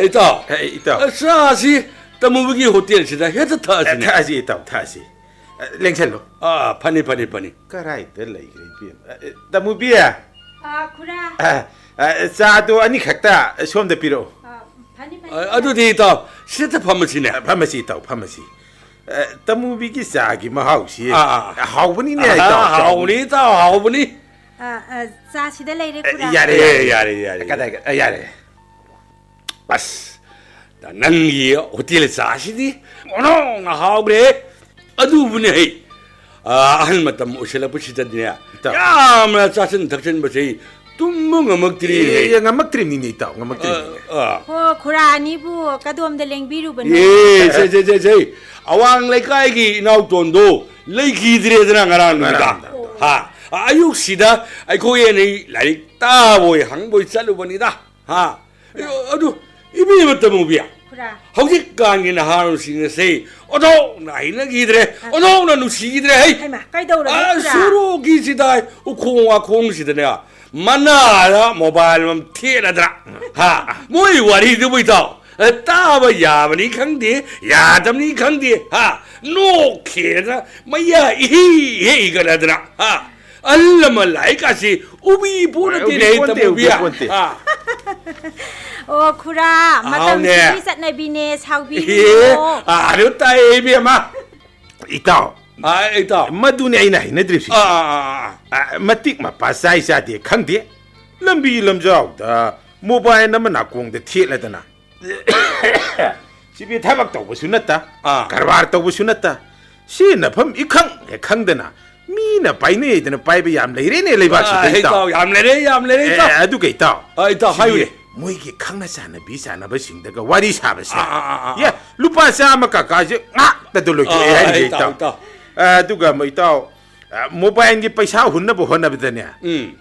이따 이따 사시 तमुबगी hotel सिदा हेत थासिने थासी इताव थासी लेंसेलो funny कराई त लैग्रे बि तमुबिया खुरा चादो अनि खक्ता सोम द पिरो फनी अदुदि ता सित फमसिने फमसी इताव फमसी तमुबिगी चागी महाउसी हाउबनी ने इताव हाउबनी चासिदा लैरे खुरा यारे कदाई यारे बस नंगी होटल चासिदी ओनो हाउब्रे अदुबुने है ahal matam usila pusita niya ya mala chasin thaksin basi tummo ngamaktri ngamaktri ni taw ngamaktri ho khurani bu kadom da lengbiru ban je awang laikai gi naw tondo leiki dire dana ngaran ka ha ayuk sida ai ko ye ni lai ta boy hang boy chalu bani da ha adu ibi matam biya hau직 간기나 하루 싱세 어도 나이나 기드레 어도 나 누시기드레 헤이 하이마 까이도라 수로 기시다 우콩와 콩시드냐 만나라 모바일 맘 티라드라 하 뭐이 와리도 보이다 따바 야바니 강디 야담니 강디 하 노케다 마야 이 이거라드라 하 알라마 라이까지 우비 보는데 있다무비야 खुरा मतम सिबी सटनबीने साउबीने आरो ताइबेमा इताव मदुने आइना हैनद्रिसि मतिक मा पासाइ सादे खंदे लंबी लमजाव दा mobile नम नाकोंग दे थेलदना सिबी थबक तौबसु नत्ता कारबार तौबसु नत्ता सि नफम इखंग हे खंगदना मीना पाइने दना पाइबे याम लेरेने लेबासु इताव याम लेरे इताव अदु गइताव इताव हाइवे मोइगे खंगना साना बि साना बसिंदगा वारी साबसे या लुपा सामा काकाजे nga तदुलो के हाइ ताव अदुगा मैताव मोबाइल गे पैसा हुन्न बो होना बदने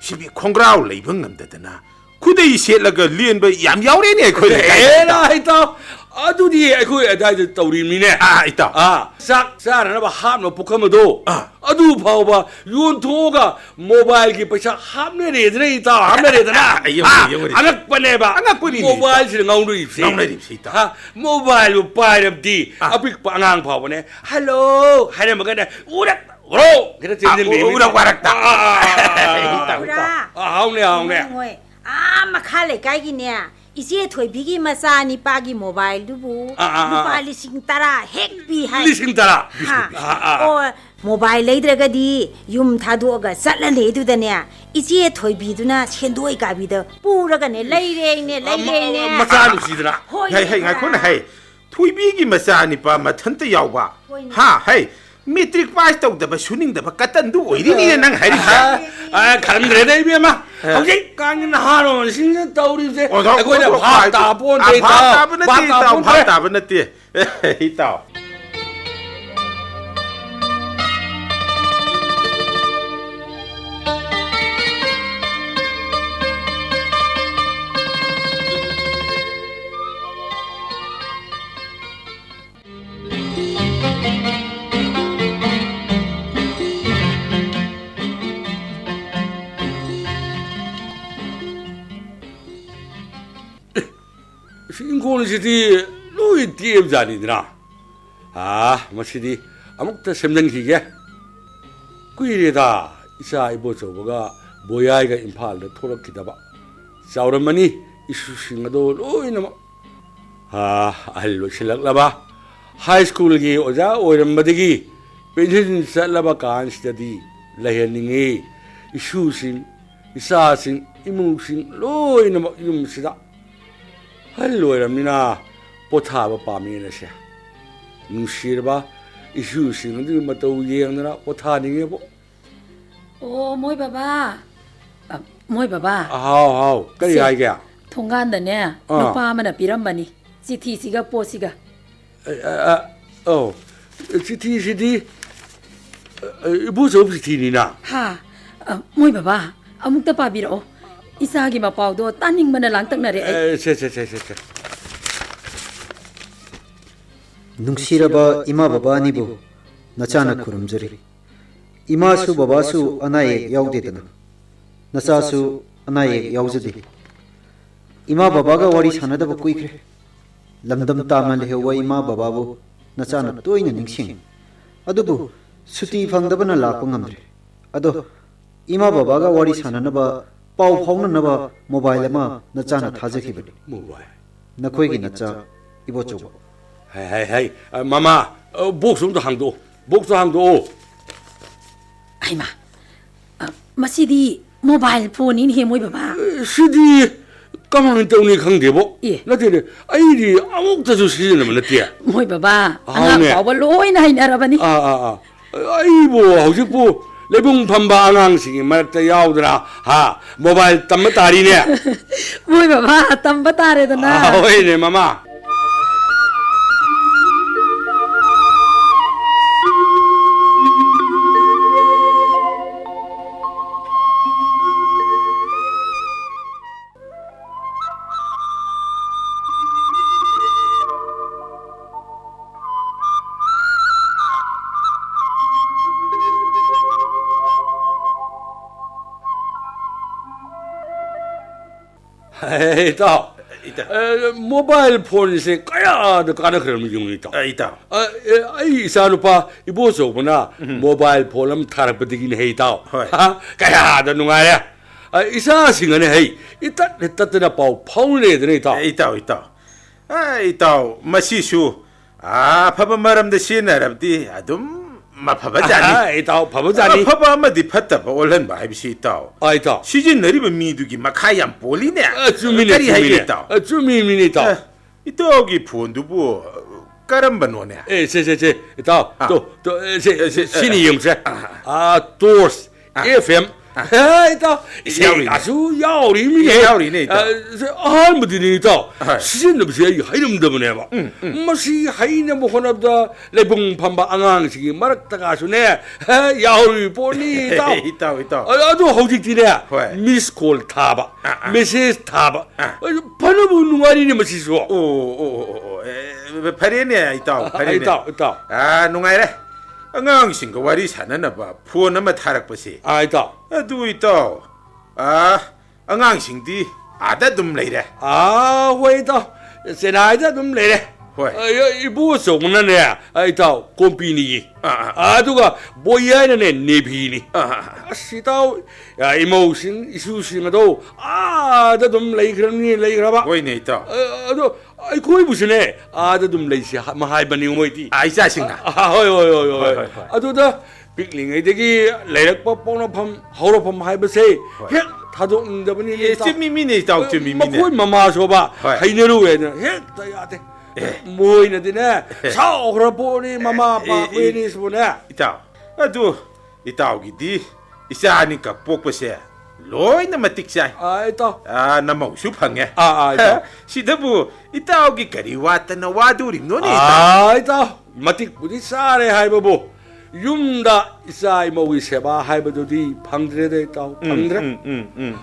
सिबि खोंग्राव लेबं ngमदना खुदै सेलगा लेनबा याम यावरे ने खोइ era हाइताव अदुदि अखोइ अदाइ तौरिमिने इताव sak sarana hamno pukamado adu phawba yontoga mobile gi paisa hamne re dre ita hamne re dana anak pane ba mobile si ngauri si ha mobile pairab di apik pa angang phawba ne hello hare magana urak ro kita chenjin ni urak warak ta haune makha le kai gi ne इसे थोइबिगी मसा निपागी mobile दुबु नुपा लिसिंग तरा हेक बि हाय लिसिंग तरा ओ mobile लेद्रगदी yum थादोगा चलले दुदने इसे थोइबिदुना सेंदोय गाबिद पुरगने लैरेने मसा लुसिदना हाय गाखोन हाय थोइबिगी मसा Nipah मथंत यावबा हा हाय matric pass तौदबा सुनिंगदबा कतंदु ओइरिनी नंग हायरि खंद्रे दे बेमा हौजे कांगिन हारो सिंग तौरिसे अखोइना भात तापोन दे भात ताब नते हिताव 인고는 시디 로이 디엠자니드나 마시디 아무것도 샘는 기계 꾸이리다 이사 이보 저보가 모야이가 임팔로 토럭기다봐 싸우란마니 이수싱가도 로이나마 알로 실락라바 하이스쿨기 오자 오이란마디기 펜신 살라바 간시다디 라헤닝이 이수싱 이사싱 이무싱 로이나마 이름시다 할로이랍니다. 보타바 밤이나세. 누시르바 이슈싱은 마또 예응나 보타닝에 보. 오, 모이 바바. 모이 바바. 하우. 그리 하이게야. 통간다네. 노파마나 비람바니. 지티시가 보시가. 지티시디 무슨 지티니나. 하. 모이 바바. 아무것도 바비로. 이사하기 마파우도 따닝만을 랑떡나래. 뭉시라바 이마 바바니부 나차나 쿠름저리 이마수 바바수 아나에 야우데드나 나사수 아나에 야우즈디 इमा बाबागा वारी सानदब कुइख्रे लमदम तामा लेहवा इमा बाबाबु नचाना तोइना निंगसिंग अदुबु सुति फंगदबना लाप ngamdre अदो इमा बाबागा वारी साननबा पाउ फाउननबा मोबाइल अमा नचाना थाजखिबनि मोबाइल नखोइगी नचा इबोचो 하이 마마 복숭도 항도 복숭 항도 아이마 마시디 모바일 폰인 해 모이 바바 시디 가만 때문에 강대보 예. 나한테 아이디 아무것도 시지는 못했대 모이 바바 아, 네. anga 바바 로이나 하이나라바니 아이보 하우식보 레봉 판바 안항식이 말때 야우더라 하 모바일 땀마 다리네 모이 바바 땀바 따레도나 왜네 마마 있다. 모바일 폰이 까야도 까나 그런 경우 있다. 있다. 이 사루파 이보소구나 모바일 폰은 타락부디긴 해 있다. 까야도 누가야. 이사 시간에 해. 이따 파우 파울에 되네 있다. 있다. 있다. 마시슈. 파바 마람데 시나랍디 아둠 마파바자니. 있다. 파바자니. 파바 마디 파타바 올란 바이비시 있다. 있다. 시진 내리바 미두기 마카얌 볼리네. 주민이 있다. 주민이 있다. 이따기 폰두부 까람바노네. 제 있다. 또 신이 영세. 도스 FM 있다. 아주 야오리네. 아무들이 있다. 시즌도 무슨 하이름도네 봐. 뭐시 하이네 뭐 하나보다 레봉 판바 앙앙식이 말았다가 아주네. 야오리 보니 있다. 있다. 아주 허직디네. 미스콜 타바. 메시지 타바. 반어부 누가리니 뭐시소. 파리네 있다. 있다. 누가이래. 안강신가 와리 사나나봐 푸어 나마 타락버시 있다. 두 있다. 안강신디 아다 좀 레이래. 회다. 세나이다 좀 레이래. 이보 소문나네. 있다. 콤피니. 누가 뭐야네 네비니. 시다. 이모션 이슈싱도 아다 좀 레이 그러봐. 왜네 있다. 거의 무슨에 아다 좀 레이시 마하이바니 오모이디. 이자싱나. 호이. 아도다 빅링이 되기 레렉바 뽕노팜 하우로팜 하이버세 헷 타동다버니 쯤미미네 있다. 쯤미미네. 거의 마마소바 하이네루에는 헷 따야데. 뭐이네디네 사오라보니 마마바 회니스보네. 있다. 있다 오기디 이사니까 뽑버세. 로이나 마틱사이. 있다. 나마우슈 팡게. 있다. 시다부 있다 오기 거리 왔다나 와두림 노네 있다. 마틱 부디 사레 하이버보 윰다 이사이 모기 세바 하이버도디 방드레데 있다. 방드레.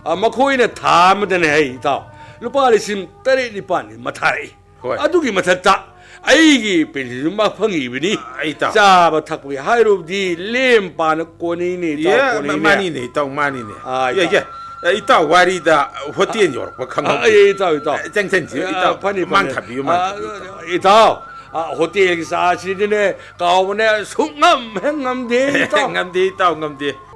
마코이네 다무데네 해 있다. 루파리심 따레리파니 마타리. 아두기 마타타. 아이기 벤시 막펑이비니. 있다. 자바 탁부기 하이로디 렘파나 꼬니니 예, 많이네 있다. 많이네. 예. 있다 와리다 호티엔 요르 강강. 있다. 쟁센지 있다. 많다비요 많다. 있다. 호텔 사시드네 가오네 숭암 행암데 있다. 행암데 있다. 행암데.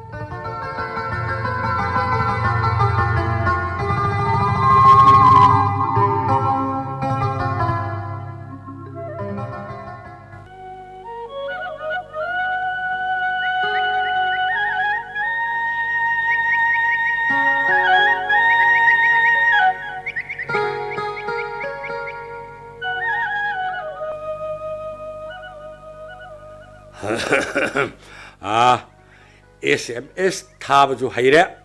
SMS 타버주 하이래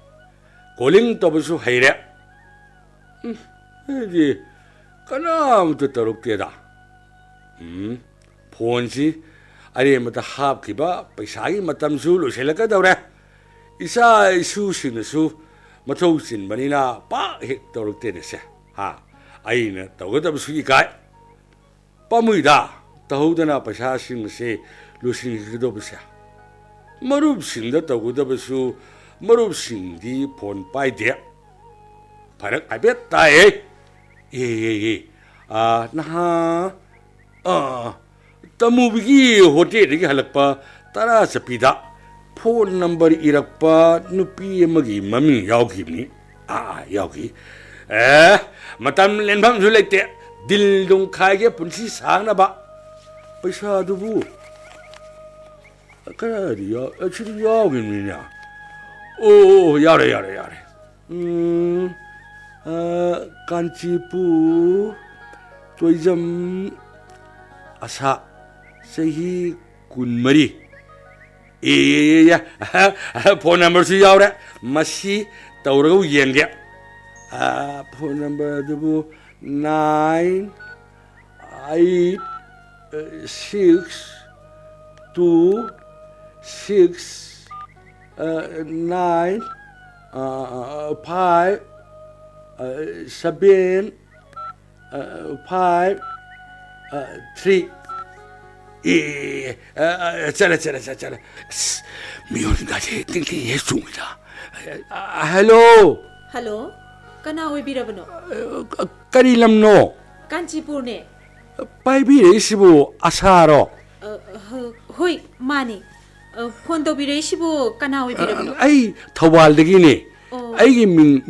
고링 더버주 하이래 이제 까나무도 떠록대다 폰시 아니면도 합기바 पैसा기 मतमसु लोसेलकदौरे इसा इशुसिनसु मथौसिनबनिना पा हेक तौरक्तेनसे आइना तौगदबसु इकाय पामुइदा तहौदना पैसासिंगसे लोसिंगदबसे मरुबसिंगदा तौगदबसु मरुबसिंगदी फोन पाइदे फरक आबेत ताए 예. 나하 तमुबिगी होटेल हलक्पा तरा चपीदा फोन नंबर इरक्पा नुपी अमगी ममी यावखिबनी यावखि मतम लेनभम जु लेते दिल दुं खागे पुंसी सांगनबा पैसा दुबु करिया अछरी यावगिनिया ओ यारे कांचीपुर तोइजम आशा सही कुनमरी फोन नंबर से यावरे मसी तौरगु येंगे फोन नंबर दुबु 986269573 चला मियोनगाजे टिंगटी येसुंगदा हेलो कना ओइबिरबनो करी लमनो कांचीपुरने पाइबिरेसिबु आसारो होय माने फोन तौबिरेसिबु कना ओइबिरबनो आई थौबालदगिने आइगी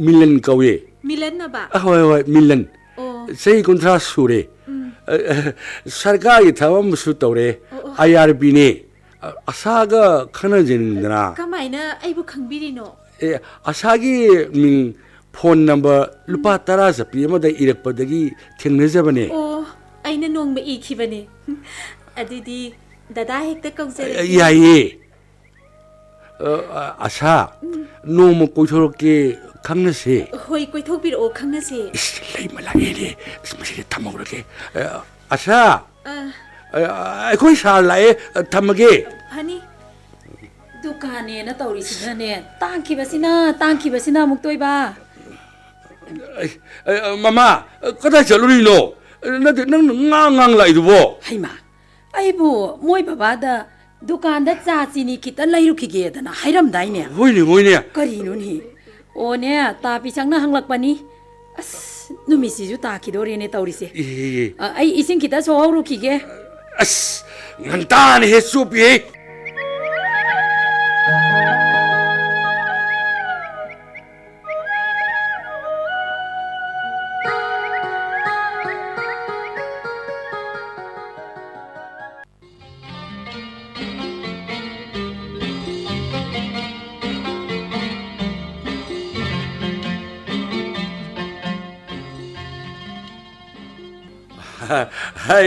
मिलन कौये मिलन नबा होय मिलन सही कुंत्रा सुरे सरकारी थवम सु तौरे IRB ने असागा खनजिनदना कमाइना आइबु खंबिरिनो असागी मिं फोन नंबर लुपा 10 जपि अमदा इरकपदगी थेंगनजबने आइना नोंबा इखिबने अदिदी दादा हेक्ता कौजरे याये आशा नोम कोइथोरके खंगनसे होय कोइथोबिरो खंगनसे लई मलागे मसिदे थमौरके आशा अखोई सार लाए थमगे हनी दुकाने न तौरिसिने तांखिबसिना मुक्तोइबा मामा कदा चलुरिनो नते नंग ngang लाइदुबो हाइमा आइबु मोय बाबादा दुकानदा चाचिनी खिता लैरुखिगेदना हाइरमदाइने होइने करिनुनि ओने तापि संगना हंगलकपनी अस नुमिसिजु ताखिदोरेने तौरिसे आई इसिंग खिता सोहरुखिगे अस ngantane he supi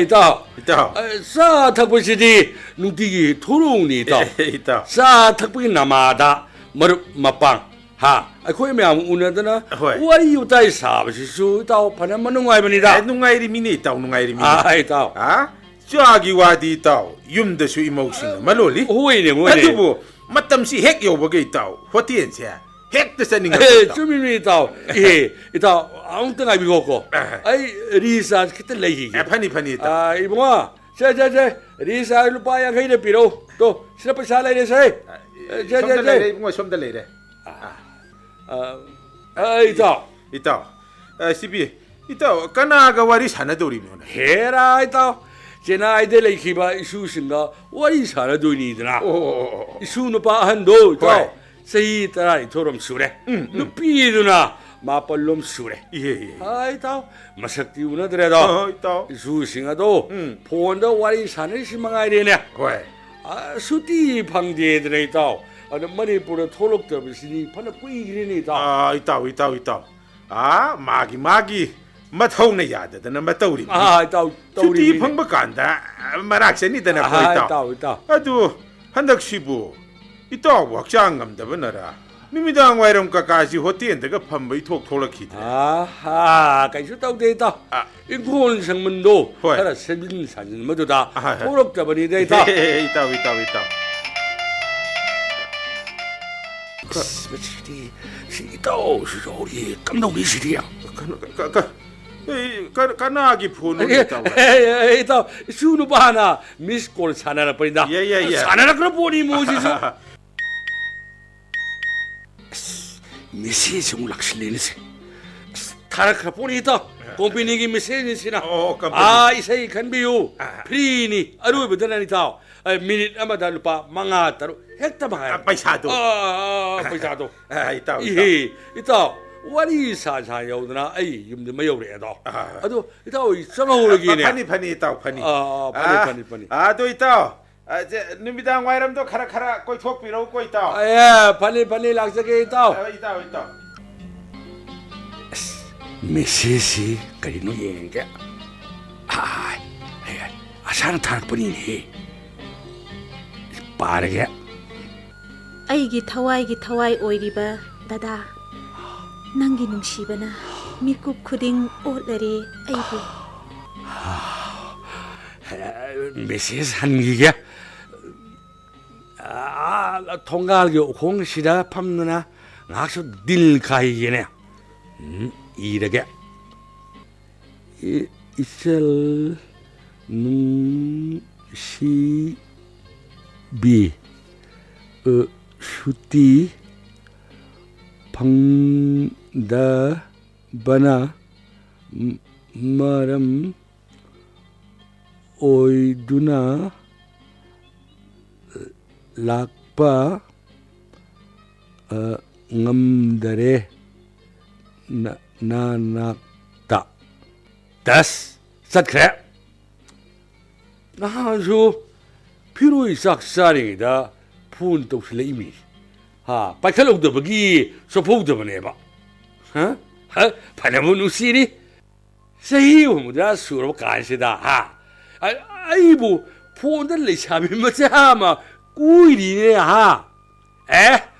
이따 사 탁보시디 눈띠기 토롱니 이따 사 탁보기 남아다 머릅 마빵 하 아코이 매암 우나드나 와리 유타이 사바시수 이따 파나 마능와이버니다 नुंगाइरिमिने ताउ नुंगाइरिमिने 이따 ꯆꯥꯒꯤ ꯋꯥꯗꯤ ꯏꯇꯥꯎ ꯌꯨꯝꯗꯁꯨ ꯏꯃꯧꯁꯤꯡꯅ ꯃꯂꯣꯜꯂꯤ ꯍꯣꯏꯅꯦ ꯑꯗꯨꯕꯨ ꯃꯇꯝꯁꯤ ꯍꯦꯛ ꯌꯧꯕꯒ ꯏꯇꯥꯎ ꯍꯣꯇꯦꯜꯁꯦ ꯍꯦꯛꯇ ꯆꯠꯅꯤꯡꯉꯛꯄ ꯆꯨꯝꯃꯤꯅꯤ ꯏꯇꯥꯎ ꯏꯇꯥꯎ ꯑꯃꯨꯛꯇ ꯉꯥꯏꯕꯤꯈꯣꯀꯣ ꯑꯩ ꯔꯤꯆꯥꯔꯖ ꯈꯤꯇ ꯂꯩꯈꯤꯒꯦ ꯐꯅꯤ ꯏꯇꯥꯎ 이봉아 제 리사르 루파야 그이래 비로 또 시럽 살 레레 세 솜다 레레 이봉아 솜다 레레 이따 시비 이따 까나가 와리 사나도리노나 헤라 이따 제나 아이들 레이키바 이슈신가 와리 사나도니드나 이슈 누파 한도 이따 세이 따라이 토롬 수레 누피드나 마빨롬 수레 이따 마삭티 우나드레다 이슈싱아도 폰도 와리 사는 시망아이레네 수티 방제드레 이따 아니 머니푸르 토록더비시니 파나 꾸이기리니 이따 마기 마타우네 야데드나 마타우리 수티 펑바 간다 마락세니드나 이따 아두 한덕시부 이따 wak장 감다버나라 누미당 와이럼 까까지 호텔인데가 판바이 톡 톨럭히드 아하 가이수 따우데이다 인콘 성문도 하나 세빈 사진 모두다 토록더버니 데이다 이따 시도 시조리 깜동이 시리야 까나기 폰을 이따 슈누바나 미스콜 사나라 버린다 사나라 그런 보니 뭐지죠 메시지 올락실리는세 타라 크라포니다 콤피니기 메시지시나 컴퍼니. 이세이 칸비유 프리니 아루베드나니다 미닛 아마다 루파 망아따로 헥타 바야 पैसा도 पैसा도 이따 이따 와리 사사 여우드나 아이 юм도 마요레도 아도 이따 쌍하오르기네 파니 이따 파니 파니 또 이따 누미당 와이람도 카라카라 거의 톡비로 거 이따 파니 락자게 이따 이따 메시지 그리노 얘기게 아사는 타락뿐이니 빠르게 ꯑꯩꯒꯤ ꯊꯋꯥꯏ ꯑꯣꯏꯔꯤꯕ ꯗꯗꯥ ꯅꯪꯒꯤ ꯅꯨꯡꯁꯤꯕꯅ ꯃꯤꯀꯨꯞ ꯈꯨꯗꯤꯡ ꯑꯣꯠꯂꯔꯦ ꯑꯩꯕꯨ 메시지 한기게 통갈게 공시다 팜누나 낙서 딜카이게네 이르게 이셀 시 슈티 방다 바나 마람 오이두나 락바 ngamdare nanakta das satkhre nahazu piroi saksaringida phun tokslei ha paikhalok de bagi sopou de bane ba ha phanamu nusiri sahi umda suro kansida ha aibu phun da leisabi macha ma kuiri ne ha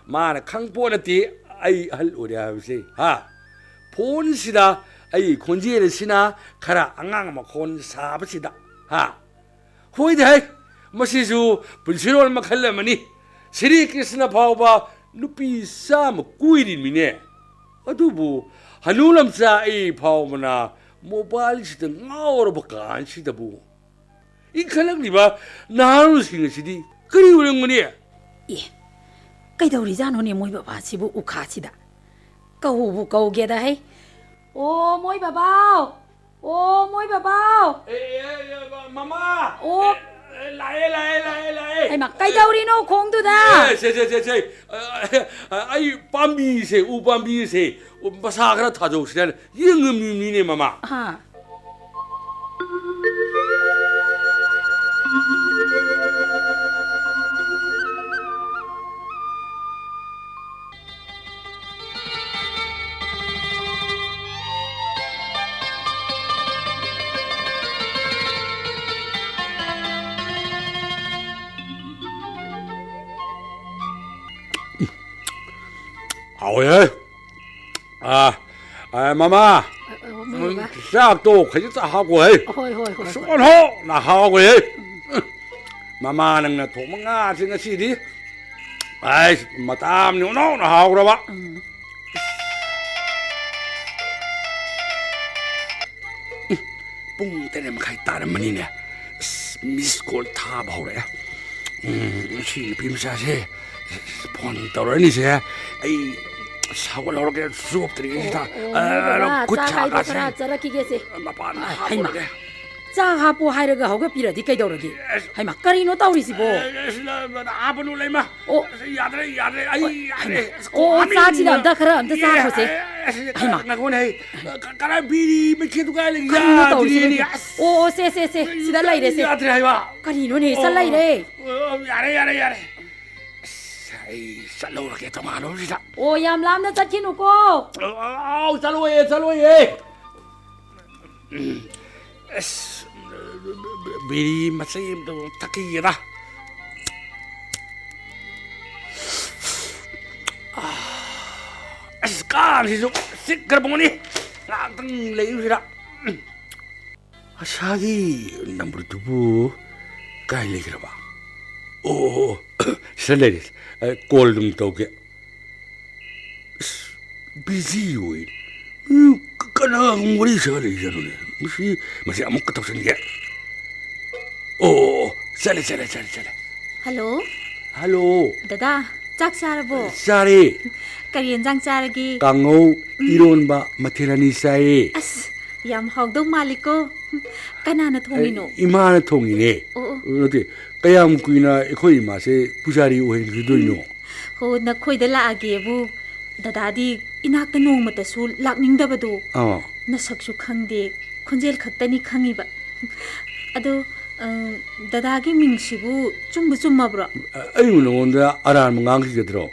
마나 강보나티 아이 할 오랴우시 하 폰시다 아이 곤지에를 시나 가라 앙앙 콘 사바시다 하 호이데 마시주 분시로 얼마 칼레마니 시리 크리스나 파오바 누피 사무 꾸이리미네 아두부 하누람사 아이 파오마나 모바일시다 나오로 바간시다부 이 칼랑리바 나루싱시디 그리 우령문이 예 ꯀꯩꯗꯧꯔꯤꯖꯥꯅꯣꯅꯦ ꯃꯣꯏ ꯕꯕꯥꯁꯤꯕꯨ ꯎꯈꯥꯁꯤꯗ ꯀꯧꯕꯨ ꯀꯧꯒꯦꯗ ꯍꯩ ꯑꯣ ꯃꯣꯏ ꯕꯕꯥꯎ ꯑꯣ ꯃꯣꯏ ꯕꯕꯥꯎ 마마 ꯑꯣ 라에 ꯍꯩꯃꯥ ꯀꯩꯗꯧꯔꯤꯅꯣ ꯈꯣꯡꯗꯨꯗ 제 아이 밤비세 우밤비세 마사 하나 타줘시라 영음미네 마마 하 아오예 마마 싹도 가지다 하고 해 ꯍꯣꯏ ꯍꯣꯏ ꯍꯣꯏ 수건호 나 하고 해 마마는 나 도망가 지금 시리 아이 마담 누노 나 하고 그래 봐 뿡 때리면 가 있다는 말이네 미스콜 타 봐오래 시 빔사세 폰 떨어니세 아이 사고를 그렇게 수업들이다 구차가세 자라키게세 마빠나 하이마 चा हापो हाइरगा हौगा पिरदि कैदौरगी हाइमा करिनो ताउरिसिबो आबो नुलाइमा ओ यादरे ओ चाची दा अंदा खरा अंदा चा खोसे हाइमा नगोन है करा बिरी मेखे दुगा लगी करिनो ताउरिसिबो ओ से सिदा लाइरे से यादरे हाइवा करिनो ने सा लाइरे यारे साई चलोरगे तमानो सिदा ओ याम लामना चखिनुको आओ चलो ये 비리 맛있도 딱이다. 아스카리죠. 시끄러보니 나랑 레이우시라. 아샤기 넘버 2 가일리기라 봐. 오, 설레리. 골든 도게. 비지 요이. 까나 우리 저리저리. 무시 아무것도 없는 게. 오, 잘해. हेलो 할로. दादा चाक चारबो 쌀이. ꯀꯔꯤ ꯌꯦꯟꯖꯥꯡ ꯆꯥꯔꯒꯦ? ꯀꯥꯡꯉꯧ ꯏꯔꯣꯟꯕ ꯃꯊꯦꯜ ꯑꯅꯤ ꯆꯥꯏꯌꯦ ꯑꯁ ꯌꯥꯝ ꯍꯥꯎꯗꯧ ꯃꯥꯜꯂꯤꯀꯣ. ꯀꯅꯥꯅ ꯊꯣꯡꯉꯤꯅꯣ? ꯏꯃꯥꯅ ꯊꯣꯡꯉꯤꯅꯦ ꯑꯣ ꯅꯠꯇꯦ ꯀꯌꯥꯝ ꯀꯨꯏꯅ ꯑꯩꯈꯣꯏ ꯏꯃꯥꯁꯦ ꯄꯨꯖꯥꯔꯤ ꯑꯣꯏꯍꯟꯈꯤꯗꯣꯏꯅꯣ? ꯍꯣ ꯅꯈꯣꯏꯗ ꯂꯥꯛꯑꯒꯦꯕꯨ ꯗꯗꯥꯗꯤ ꯏꯅꯥꯛꯇ ꯅꯣꯡꯃꯇꯁꯨ ꯂꯥꯛꯅꯤꯡꯗꯕꯗꯣ. ꯅꯁꯛꯁꯨ ꯈꯪꯗꯦ ꯈꯣꯟꯖꯦꯜ ꯈꯛꯇꯅꯤ ꯈꯪꯉꯤꯕ. ꯑꯗꯣ ꯗꯗꯥꯒꯤ ꯃꯤꯡꯁꯤꯕꯨ ꯆꯨꯝꯃꯕ꯭ꯔꯣ? ꯑꯩꯕꯨ ꯅꯉꯣꯟꯗ ꯑꯔꯥꯟꯕ ꯉꯥꯡꯈꯤꯒꯗ꯭ꯔꯣ?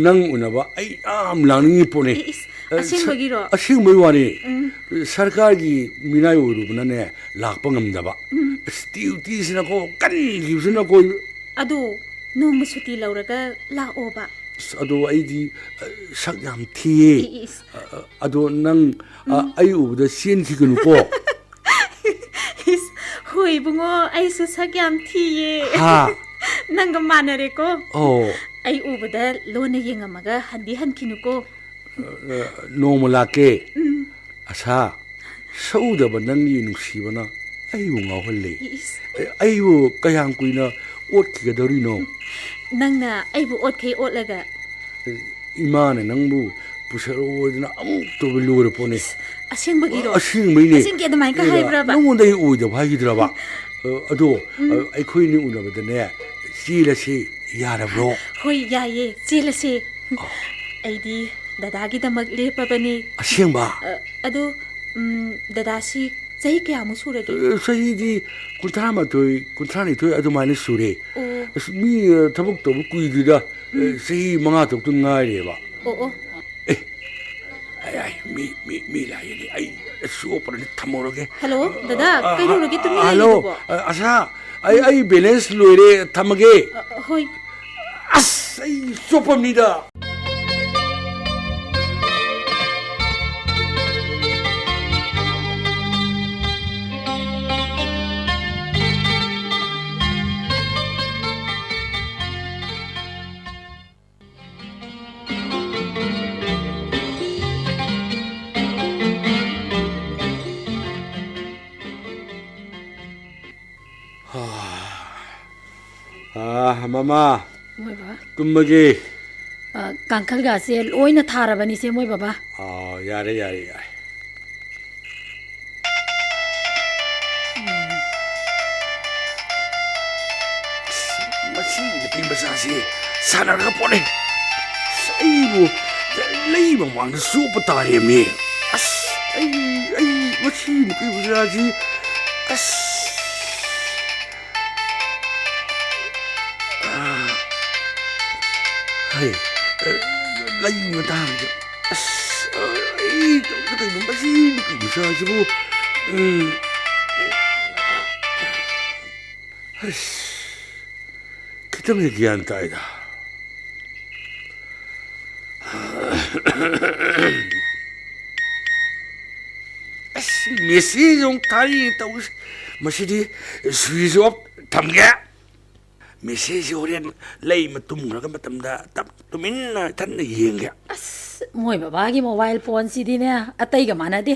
ꯅꯪ ꯎꯅꯕ ꯑꯩ ꯌꯥꯝ ꯂꯥꯛꯅꯤꯡꯉꯤ ꯄꯣꯠꯅꯤ. ꯑꯁꯦꯡꯕꯒꯤꯔꯣ? ꯑꯁꯦꯡꯕꯒꯤ ꯋꯥꯅꯤ. ꯁꯔꯀꯥꯔꯒꯤ ꯃꯤꯅꯥꯏ ꯑꯣꯏꯔꯨꯕꯅꯅꯦ ꯂꯥꯛꯄ ꯉꯝꯗꯕ. ꯗ꯭ꯌꯨꯇꯤꯁꯤꯅꯀꯣ ꯀꯟꯈꯤꯕꯁꯤꯅꯀꯣ. ꯑꯗꯣ ꯅꯣꯡꯃ ꯁꯨꯇꯤ ꯂꯧꯔꯒ ꯂꯥꯛꯑꯣꯕ. ꯑꯗꯣ ꯑꯩꯗꯤ ꯁꯛ ꯌꯥꯝ ꯊꯤꯌꯦ. ꯑꯗꯣ ꯅꯪ ꯑꯩ ꯎꯕꯗ ꯆꯦꯟꯈꯤꯒꯅꯨꯀꯣ. ꯍꯣꯏ ꯏꯕꯨꯡꯉꯣ ꯑꯩꯁꯨ ꯁꯛ ꯌꯥꯝ ꯊꯤꯌꯦ. ꯅꯪꯒ ꯃꯥꯟꯅꯔꯦꯀꯣ. ꯑꯩ ꯎꯕꯗ ꯂꯣꯟꯅ ꯌꯦꯡꯉꯝꯃꯒ ꯍꯟꯗꯤ ꯍꯟꯈꯤꯅꯨꯀꯣ. ꯅꯣꯡꯃ ꯂꯥꯛꯀꯦ. ꯑꯁꯥ ꯁꯧꯗꯕ ꯅꯪꯒꯤ ꯅꯨꯡꯁꯤꯕꯅ ꯑꯩꯕꯨ ꯉꯥꯎꯍꯜꯂꯤ. ꯑꯩꯕꯨ ꯀꯌꯥꯝ ꯀꯨꯏꯅ ꯑꯣꯠꯈꯤꯒꯗꯧꯔꯤꯅꯣ? ꯅꯪꯅ ꯑꯩꯕు ꯑꯣꯠꯈꯩ ꯑꯣꯠꯂꯒ ꯏꯃꯥꯅ ꯅꯪꯕꯨ ꯄꯨꯁꯜꯂꯛꯑꯣꯗꯅ ꯑꯃꯨꯛꯇꯕ ꯂꯣꯏꯔ ꯄꯣꯠꯅꯤ. ꯑꯁꯦꯡꯕꯒꯤꯔꯣ? ꯑꯁꯦꯡꯕꯩꯅꯦ. ꯑꯁꯦꯡꯒꯤ ꯑꯗꯨꯃꯥꯏꯅ ꯍꯥꯏꯕ꯭ꯔꯕ? ꯅꯪꯉꯣꯟꯗ ꯑꯩ ꯑꯣꯏꯗꯕ ꯍꯥꯏꯈꯤꯗ꯭ꯔꯕ? ꯑꯗꯣ ꯑꯩꯈꯣꯏꯅꯤ ꯎꯅꯕꯗꯅꯦ ꯆꯦꯜꯂꯁꯤ ꯌꯥꯔꯕ꯭ꯔꯣ? ꯍꯣꯏ ꯌꯥꯏꯌꯦ ꯆꯦꯜꯂꯁꯦ. ꯑꯩꯗꯤ ꯗꯗꯥꯒꯤꯗꯃꯛ ꯂꯦꯞꯄꯕꯅꯤ. ꯑꯁꯦꯡꯕ? ꯑꯗꯣ ꯗꯗꯥꯁꯤ ꯆꯍꯤ ꯀꯌꯥꯃꯨꯛ ꯁꯨꯔꯒꯦ? ꯆꯍꯤꯗꯤ 38 ꯑꯗꯨꯃꯥꯏꯅ ꯁꯨꯔꯦ. ꯃꯤ ꯊꯕꯛ ꯇꯧꯕ ꯀꯨꯏꯗ꯭ꯔꯤꯗ ꯆꯍꯤ 5-6 ꯉꯥꯏꯔꯦꯕ. ꯃꯤ ꯂꯥꯛꯑꯦꯅꯦ. ꯑꯩ ꯆꯣꯞꯄꯔꯅꯤ ꯊꯝꯃꯧꯔꯒꯦ. ꯍꯜꯂꯣ ꯗꯗꯥ ꯀꯩꯗꯧꯔꯒꯦ ꯇꯨꯃꯤꯟ ꯂꯩꯔꯤꯗꯨꯕꯣ? ꯑꯁꯥ ꯑꯩ ꯕꯦꯂꯦꯟꯁ ꯂꯣꯏꯔꯦ ꯊꯝꯃꯒꯦ. ꯍꯣꯏ. ꯑꯁ ꯑꯩ ꯆꯣꯞꯄꯝꯅꯤꯗ. ꯃꯃꯥ ꯃꯣꯏ ꯕꯕꯥ ꯇꯨꯝꯃꯒꯦ. ꯀꯥꯡꯈꯜꯒꯥꯁꯦ ꯂꯣꯏꯅ ꯊꯥꯔꯕꯅꯤꯁꯦ ꯃꯣꯏ ꯕꯕꯥ. ꯌꯥꯔꯦ. ꯃꯁꯤ ꯅꯨꯄꯤ ꯃꯆꯥꯁꯤ ꯁꯥꯟꯅꯔꯒ ꯄꯣꯠꯅꯤ. ꯑꯩꯕꯨ ꯂꯩ ꯃꯃꯥꯡꯗ ꯆꯣꯞꯄ ꯇꯥꯔꯦꯃꯤ. ꯑꯁ ꯑꯩ ꯃꯁꯤ ꯅꯨꯄꯤ ꯃꯆꯥꯁꯤ ꯑꯁ ꯂꯩ ꯃꯇꯥꯡꯗ ꯑꯁ ꯑꯩ ꯇꯧꯗ ꯀꯩꯅꯣ ꯃꯁꯤ ꯅꯨꯄꯤ ꯃꯆꯥꯁꯤꯕꯨ. ꯑꯁ खत्म है ज्ञान कायदा मेसेज थारी मसीदी स्विच ऑफ थमगे मेसेज होरेन लई मतुमरगा मतमदा तब तुमिन थन येंगे मोय बाबागी मोबाइल फोन सिदीने अतैगा मानदे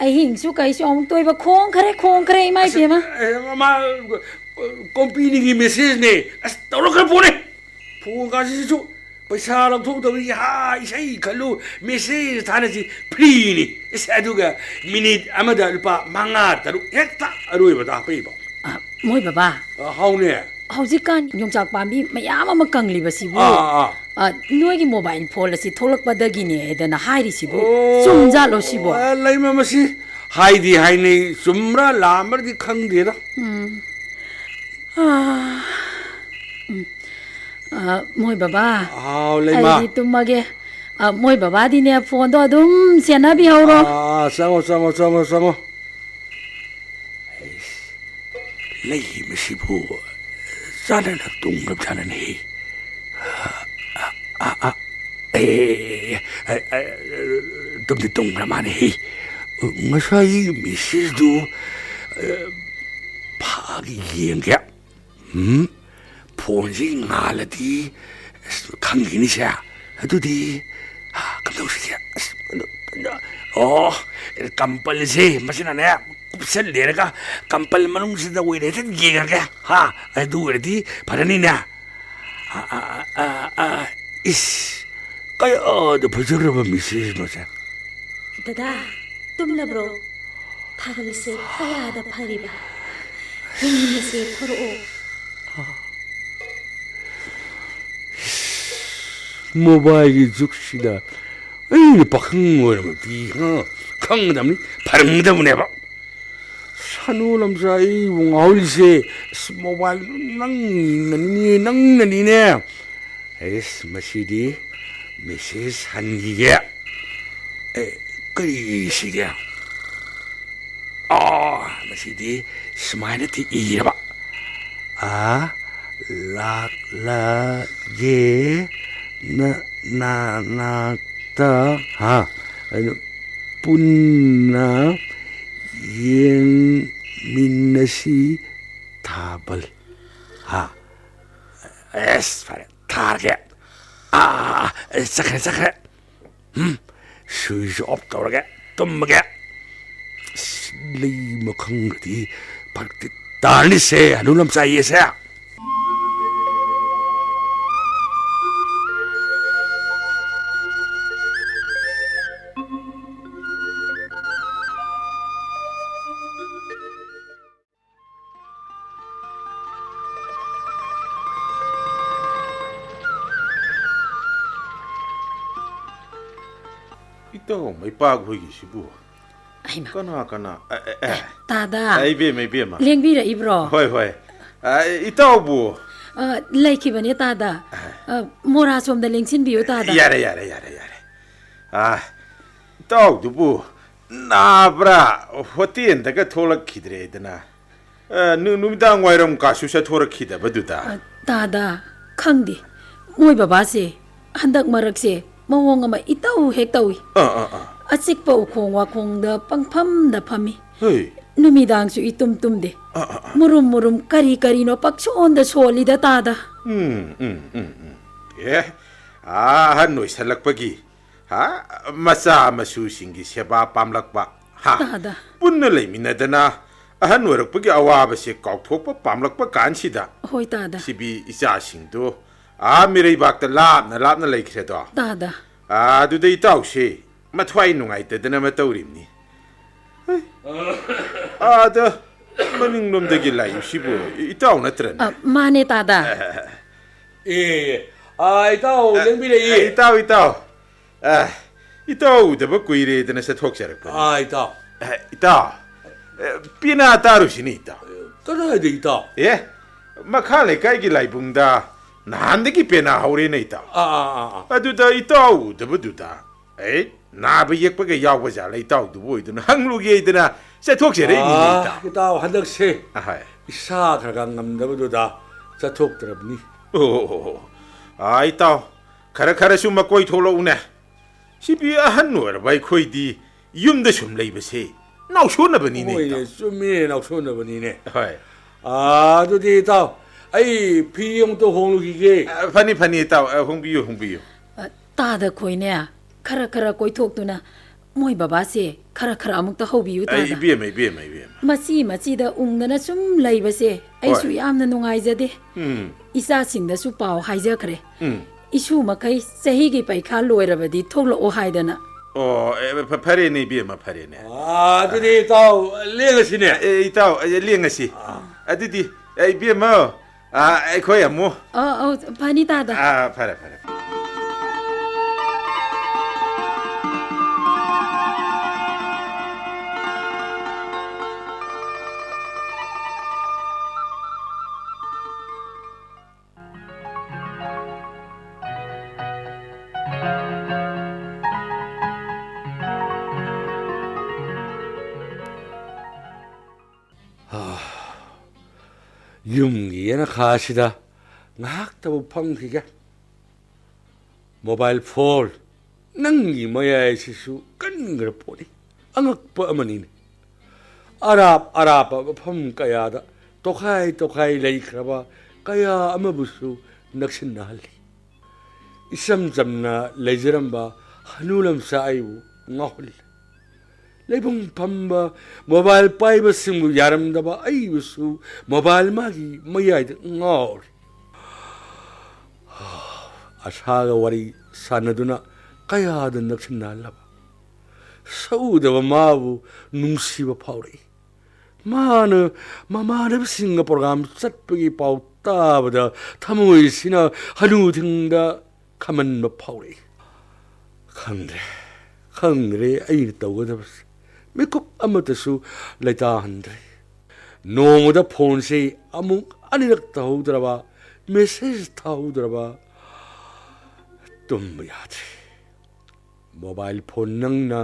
अहिंसु कैसु अमुक तोइबा खों खरे इमाइ पेमा मा कंपनी की मेसेज ने अस तौरखर पोने फोन गासिसु पैसा लौथोक्तबि हा इसै खल्लु मेसेज थानसि फ्री नि इस अदुगा मिनिट अमदा रुपा मंगा तरु हेक्ता अरोइबा पेबा मोय बाबा हाउने हौजिकान योंचाक पाम्बी मयाम अमा कंगलिबसिबु नोइगी मोबाइल फोन असि थोलकपदगिने हेदना हाइरिसिबु चुमजालो सिबो लैमा मसि हाइदी हाइनै चुमरा लामरदि खंगदेदा मोय बाबा हाउ लैमा आई तुमगे मोय बाबा दिने फोन दो अदुम सेनाबि हौरो संगो लई मसिबु जाना तुंगब जाना नहीं तुमने तुंगरा माने ही ngасai misis du phagi yenga phone ji ngaladi khangini sha adudi kamdau sia oh kampal se masina ne kupsel lerga kampal manung sida wire te yenga ha adu redi parani na is ꯀꯌꯥꯗ ꯐꯖꯈ꯭ꯔꯕ Mrs ꯃꯁꯦ 다다 tumlabro 타글세 파야다 파리바 행님세 포로오 모바일이 죽시다 에이 박흥 뭐라면 비하 강담니 바릉담은 해봐 산후남사이 옹아울세 모바일 낭나니네 에스 마시디 메시스 한기게 에 끄이시게 마시디 스마일티 이해봐 라게 나나나다 punna yang minasi tabel es target sakit suy op torge tumge lima khangdi pakti tarni se anulam sai se ito may paghugi sibu. Ay ma. Kana. Tada. Ay be may be ma. Lengbira ibro. Hoy. Ito bu. Like ba ni tada? Mora som da lengsin biyo tada. Yare. Ito du bu. Na bra hotin daga tholak khidre dana. Numidang wairam ka su sa thorak khida baduda. Tada. Khangdi. Moi baba se handak marak se mawong ama itaw hek tawi. Asik pa ukong wakong da pangpam da pami. Hey. Numidang su itum-tum de. Murum kari no paksoon da soli da tada. Hanoy salak pagi. Masa masu singi seba pamlak ba. Tada. Punna lay minadana. Hanoy rak pagi awaba se kauthok pa pamlak pa kansida. Hoy tada. Sibi isa singdo. Miray bakta lap na lay kisedo. Tada. Duda itaw si. Matway nungay tada na matawrim ni. Da maning nom dagi lay sibo. Itaw na tren. Mane tada. itaw lengbira Itaw. Itaw daba kuire dana sa thok sarak pa. itaw Pina taru sini itaw. kada de itaw Makhale kay gilay bungda. Nandagi pena haure na itaw. Aduda itaw daba duda. Nabayak pa kay yaw sa itaw duboy dun hanglugi dana sa thok sarak ni itaw. itaw handak se isa karagang ngamdabuda sa thok trabni itaw kara sumakoy tholo una. Sibi ahanwar bay koy di yumda sum laybase. Nausuna ba ni ne itaw? sumi nausuna ba ni ne? Dudi itaw ay piyong to honglugi Fani itaw hongbiyo. Tada koy ne kara koy thok tu na moi baba se kara amuk ta hobiyu tada. Ay biyam. Masi da ungna na sum laiba se ay su yamna nungay jade. Isa singda su pao haija kare. Isu makai sahi gi paikha loirabadi thoklo o haidana. Pare ne biyam pare ne. Dudi itaw lengasi ne? Itaw lengasi. Adidi ay biyam ay koy amo. Pani tada. Pare. Yumgi khasida ngaktabu panghiga mobile phone nangi maya sisu kangra poni angakpa amani arab pham kaya da tokhai leikraba kaya amabusu naksinali isam jamna leijaramba hanulam saibu ngahul leibung pamba mobile paiba singu yaramdaba aibusu mobile magi mayai ngor ashaga wari sanaduna ꯀꯌꯥꯗ ꯅꯛꯁꯤꯟꯅꯍꯜꯂꯕ ꯁꯧꯗꯕ ꯃꯥꯕꯨ ꯅꯨꯡꯁꯤꯕ ꯐꯥꯎꯔꯛꯏ ꯃꯥꯅ ꯃꯃꯥꯟꯅꯕꯁꯤꯡꯒ programme ꯆꯠꯄꯒꯤ ꯄꯥꯎ ꯇꯥꯕꯗ ꯊꯃꯣꯏꯁꯤꯅ ꯍꯅꯨꯊꯤꯡꯗ ꯈꯝꯍꯟꯕ ꯐꯥꯎꯔꯛꯏ ꯈꯪꯗ꯭ꯔꯦ ꯑꯩꯅ ꯇꯧꯒꯗꯕꯁꯦ ꯃꯤꯀꯨꯞ ꯑꯃꯠꯇꯁꯨ ꯂꯩꯇꯥꯍꯟꯗ꯭ꯔꯦ ꯅꯣꯡꯃꯗ ꯐꯣꯟꯁꯦ ꯑꯃꯨꯛ ꯑꯅꯤꯔꯛ ꯇꯧꯍꯧꯗ꯭ꯔꯕ ꯃꯦꯁꯦꯖ ꯊꯥꯍꯧꯗ꯭ꯔꯕ ꯇꯨꯝꯕ ꯌꯥꯗ꯭ꯔꯦ ꯃꯣꯕꯥꯏꯜ ꯐꯣꯟ ꯅꯪꯅ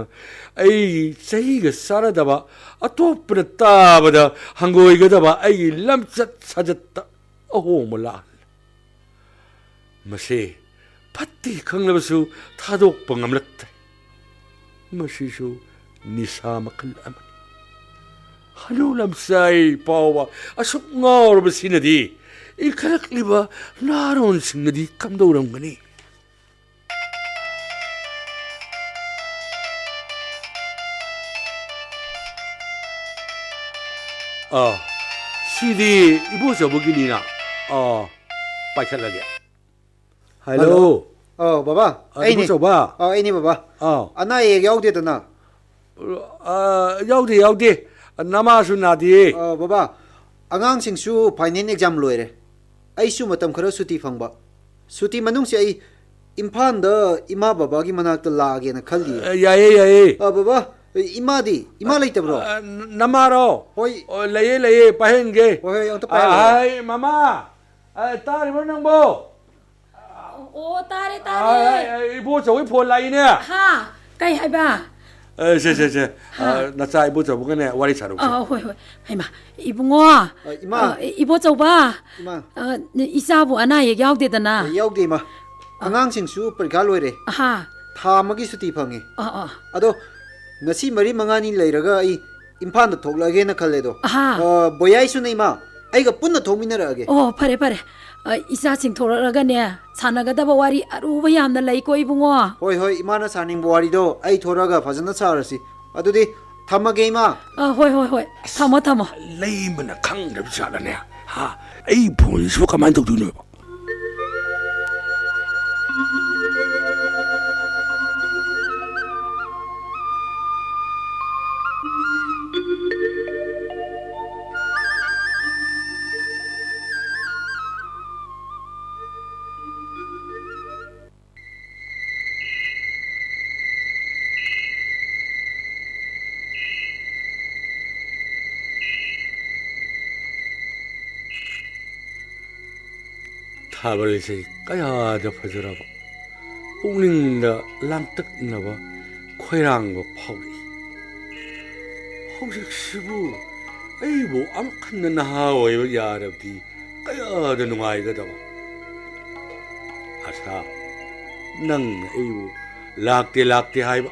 ꯑꯩꯒꯤ ꯆꯍꯤꯒ ꯆꯥꯟꯅꯗꯕ ꯑꯇꯣꯞꯄꯅ ꯇꯥꯕꯗ ꯍꯪꯒꯣꯏꯒꯗꯕ ꯑꯩꯒꯤ ꯂꯝꯆꯠ ꯁꯥꯖꯠꯇ ꯑꯍꯣꯡꯕ ꯂꯥꯛꯍꯜꯂꯦ ꯃꯁꯤ ꯐꯠꯇꯦ ꯈꯪꯂꯕꯁꯨ ꯊꯥꯗꯣꯛꯄ ꯉꯝꯂꯛꯇ꯭ꯔꯦ ꯃꯁꯤꯁꯨ ꯅꯤꯁꯥ ꯃꯈꯜ ꯑꯃꯅꯤ ꯍꯅꯨ ꯂꯝꯆꯥꯏ ꯐꯥꯎꯕ ꯑꯁꯨꯛ ꯉꯥꯎꯔꯕꯁꯤꯅꯗꯤ ꯏꯟꯈꯠꯂꯛꯂꯤꯕ ꯅꯍꯥꯔꯣꯟꯁꯤꯡꯅꯗꯤ ꯀꯝꯗꯧꯔꯝꯒꯅꯤ 시디 이보저보기니나 빠이칼라게 할로 바바 아이니 이보저봐 아이니 바바 아나 얘기 야우데다나 야우데 나마수 나디 바바 아강싱수 파이널 exam 로이레 아이수 마탐 खरा 수티 팡바 수티 만ung시 아이 임판더 이마 바바기 마나크다 라게나 칼리 야예 바바 이마 레이터브로 나마로 호이 레예 빠헨게 호이 영토 빠이 아이 마마 딸이 뭐는고 오 따레 이보저위 폴라이네 하 까이 하이바 제 나자 이보저보가네 와리 차로 호이 하이마 이붕어 이마 이보저봐 이마 이사부 아나 얘기 야우데다나 야우데 이마 아강싱수 परीक्षा लोइरे 하 थामगी सुती फंगे अदो ngasi mari mangani leiraga ai imphal da thoklage na khalle do boyai su nei ma ai ga punna thongminara age fare isa sing thoraraga ne sanaga da wari aruba yamna lei ko ibungo hoi imana saning wari do ai thoraga phajana sarasi adudi thamage ma hoi thamo 레이먼아 강럽자라네 하 에이 본수 가만 둬두노 타벌리세 까야다 퍼져라봐 웅링다 랑떡나봐 쾌랑과 파우리 홍식시부 에이보 암칸나 나하와요 야랍디 까야다 농아이가다봐 아사 năng 에이보 락데 하이바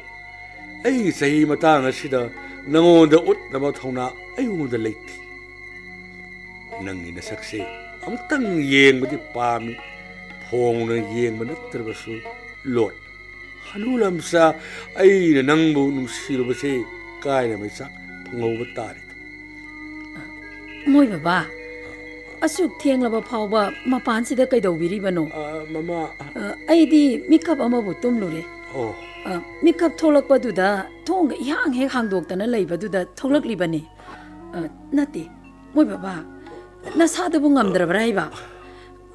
에이 세이 마땅 아시다 낭온다 웃나봐 통나 에이온다 레이티 낭이나 삭세 amtang yeng badi pami phong na yeng manattrabasu lot hanulam sa ai na nangbu nung silo base kai na mai sak phangau batari moi baba asuk thieng laba phawba mapan sida kaidau biri bano mama ai di makeup ama bu tum lure makeup tholak padu da thong yang he hangdok tana leiba du da tholak libani nati moi baba 나사도봉 감들어버라이바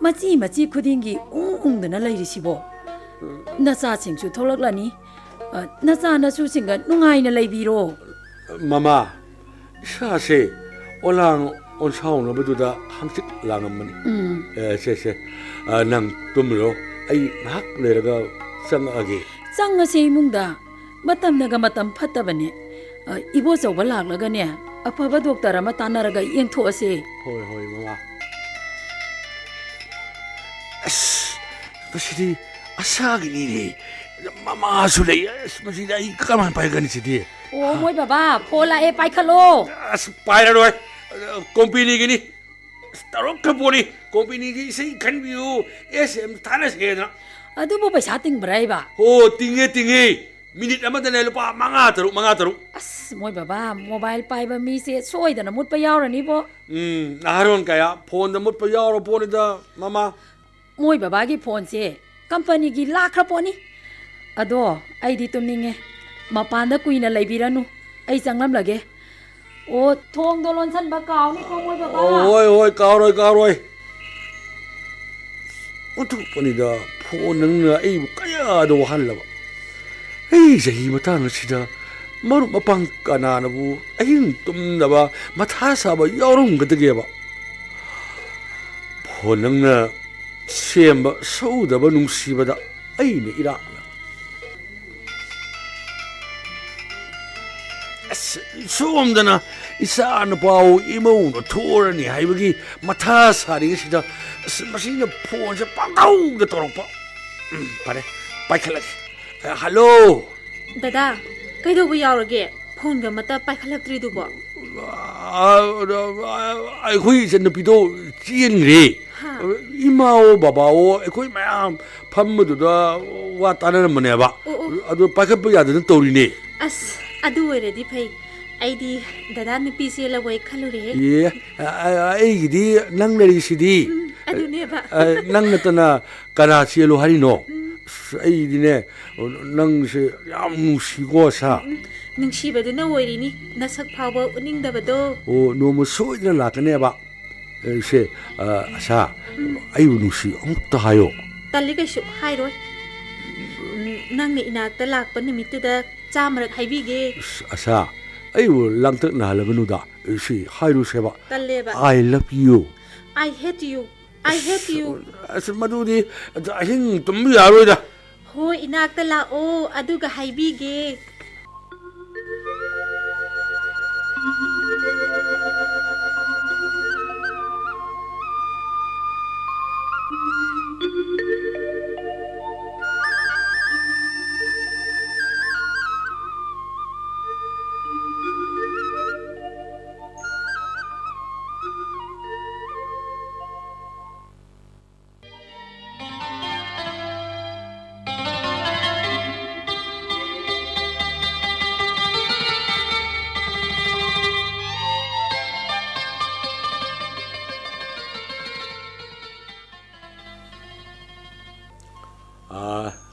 마치 쿠딩기 웅웅드나 레이리시보 나사칭수 톨락라니 나사나수싱가 농아이나 레이비로 마마 샤세 올랑 온사오나 버두다 항식 랑엄마니 세세 난 tumro ai nak leraga sangage sangase imungda matamnaga matam phattabane ibo chawba laklagane afaba doctor ama tanaraga yengthoase hoi mama masidi asagini mama sule masidi ai kaman paigani sidi moi baba phola e paikhalo paira roi company gini starok kapori company gi sei khanbiu sm thana sena adubo paisa ting braiba ho tinge minute amadane lupa manga taru as moi baba mobile paiba mi se soidana mutpa yaurani bo naharon kaya phone da mutpa yauro phone da mama moi baba gi phone se company gi lakra poni ꯑꯗꯣ ꯑꯩꯗꯤ ꯇꯨꯝꯅꯤꯡꯉꯦ ꯃꯄꯥꯟꯗ ꯀꯨꯏꯅ ꯂꯩꯕꯤꯔꯅꯨ ꯑꯩ ꯆꯪꯂꯝꯂꯒꯦ ꯑꯣ ꯊꯣꯡꯗꯣ ꯂꯣꯟꯁꯟꯕ ꯀꯥꯎꯅꯤꯀꯣ ꯃꯣꯏ ꯕꯕꯥ ꯍꯣꯏ ꯀꯥꯎꯔꯣꯏ ꯑꯣꯟꯊꯣꯛꯄꯅꯤꯗ ꯐꯣꯟ ꯅꯪꯅ ꯑꯩꯕꯨ ꯀꯌꯥꯗ ꯋꯥꯍꯜꯂꯕ ꯑꯩ ꯆꯍꯤ ꯃꯇꯥꯡ ꯑꯁꯤꯗ ꯃꯔꯨꯞ ꯃꯄꯥꯡ ꯀꯅꯥꯅꯕꯨ ꯑꯍꯤꯡ ꯇꯨꯝꯗꯕ ꯃꯊꯥ ꯁꯥꯕ ꯌꯥꯎꯔꯝꯒꯗꯒꯦꯕ ꯐꯣꯟ ꯅꯪꯅ ꯁꯦꯝꯕ ꯁꯧꯗꯕ ꯅꯨꯡꯁꯤꯕꯗ ꯑꯩꯅ ꯏꯔꯥꯛꯅ ꯁꯣꯝꯗꯅ ꯏꯆꯥ ꯅꯨꯄꯥꯎ ꯏꯃꯧꯅ ꯊꯣꯔꯅꯤ ꯍꯥꯏꯕꯒꯤ ꯃꯊꯥ ꯁꯥꯔꯤꯉꯩꯁꯤꯗ ꯃꯁꯤꯅ ꯐꯣꯟꯁꯦ ꯄꯪꯇꯧꯗ ꯇꯧꯔꯛꯄ ꯐꯔꯦ ꯄꯥꯏꯈꯠꯂꯒꯦ ꯍꯜꯂꯣ ꯗꯗꯥ ꯀꯩꯗꯧꯕ ꯌꯥꯎꯔꯒꯦ ꯐꯣꯟꯒ ꯑꯃꯠꯇ ꯄꯥꯏꯈꯠꯂꯛꯇ꯭ꯔꯤꯗꯨꯕꯣ ꯑꯩꯈꯣꯏ ꯏꯆꯟꯅꯨꯄꯤꯗꯣ ꯆꯦꯟꯈ꯭ꯔꯦ ꯏꯃꯥꯑꯣ ꯕꯕꯥꯑꯣ ꯑꯩꯈꯣꯏ ꯃꯌꯥꯝ ꯐꯝꯕꯗꯨꯗ ꯋꯥ ꯇꯥꯟꯅꯔꯝꯕꯅꯦꯕ ꯑꯗꯨ ꯄꯥꯏꯈꯠꯄ ꯌꯥꯗꯅ ꯇꯧꯔꯤꯅꯦ ꯑꯁ ꯑꯗꯨ ꯑꯣꯏꯔꯗꯤ ꯐꯩ ꯑꯩꯗꯤ ꯗꯗꯥ ꯅꯨꯄꯤ ꯆꯦꯜꯂꯕꯣꯏ ꯈꯜꯂꯨꯔꯦ ꯑꯩꯒꯤꯗꯤ ꯅꯪ ꯂꯩꯔꯤꯁꯤꯗꯤ ꯑꯗꯨꯅꯦꯕ ꯅꯪ ꯅꯠꯇꯅ ꯀꯅꯥ ꯆꯦꯜꯂꯨ ꯍꯥꯏꯔꯤꯅꯣ ꯑꯩꯗꯤꯅꯦ ꯅꯪꯁꯦ ꯌꯥꯝ ꯅꯨꯡꯁꯤꯀꯣ ꯁꯥ ꯅꯨꯡꯁꯤꯕꯗꯨꯅ ꯑꯣꯏꯔꯤꯅꯤ ꯅꯁꯛ ꯐꯥꯎꯕ ꯎꯠꯅꯤꯡꯗꯕꯗꯣ ꯑꯣ ꯅꯣꯡꯃ ꯁꯣꯏꯗꯅ ꯂꯥꯛꯀꯅꯦꯕ ꯁꯦ ꯑꯁꯥ ꯑꯩꯕꯨ ꯅꯨꯡꯁꯤ ꯑꯃꯨꯛꯇ ꯍꯥꯏꯌꯣ ꯇꯜꯂꯤ ꯀꯩꯁꯨ ꯍꯥꯏꯔꯣꯏ ꯅꯪꯅ 이나ꯛꯇ ꯂꯥꯛꯄ ꯅꯨꯃꯤꯠꯇꯨꯗ 100ꯔꯛ ꯍꯥꯏꯕꯤꯒꯦ ꯑꯁꯥ ꯑꯩꯕꯨ ꯂꯥꯡꯇꯛꯅꯍꯜꯂꯒꯅꯨꯗ ꯁꯤ ꯍꯥꯏꯔꯨꯁꯦꯕ ꯇꯜꯂꯦꯕ I love you I hate you ꯑꯁ ꯃꯗꯨꯗꯤ ꯑꯍꯤꯡ ꯇꯨꯝꯕ ꯌꯥꯔꯣꯏꯗ ꯍꯣꯏ 이나ꯛꯇ ꯂꯥꯛꯑꯣ ꯑꯗꯨꯒ ꯍꯥꯏꯕꯤꯒꯦ